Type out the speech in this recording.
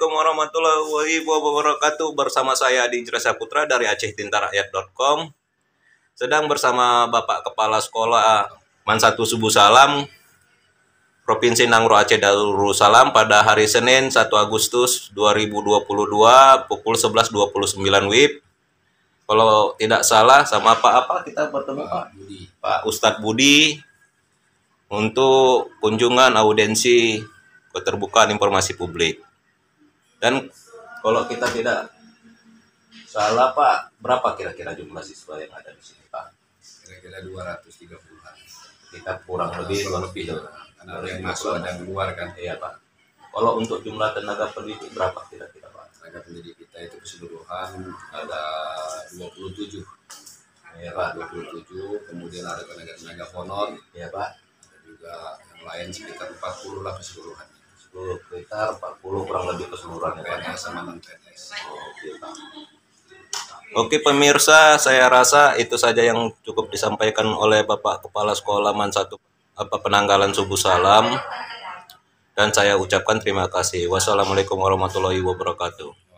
Assalamualaikum warahmatullahi wabarakatuh. Bersama saya Adi Saputra dari AcehTintarakyat.com. Sedang bersama Bapak Kepala Sekolah Man 1 Subuh Salam, Provinsi Nangro Aceh Darussalam pada hari Senin 1 Agustus 2022 pukul 11.29 WIB. Kalau tidak salah sama apa kita bertemu Pak Ustadz Budi untuk kunjungan audiensi keterbukaan informasi publik. Dan kalau kita tidak salah Pak, berapa kira-kira jumlah siswa yang ada di sini Pak? Kira-kira 230-an. Kita kurang lebih Karena ada yang masuk, ada yang keluar kan. Iya Pak. Kalau untuk jumlah tenaga pendidik berapa kira-kira Pak? Tenaga pendidik kita itu keseluruhan ada 27. Iya Pak. 27, kemudian ada tenaga honor. Iya Pak. Ada juga yang lain sekitar 40 lah keseluruhan. Sekitar 40 kurang lebih keseluruhan ya Pak. PNS sama non-PNS. Oke Pak. Oke pemirsa, saya rasa itu saja yang cukup disampaikan oleh Bapak Kepala Sekolah Man 1 Penanggalan Subuh Salam. Dan saya ucapkan terima kasih. Wassalamualaikum warahmatullahi wabarakatuh.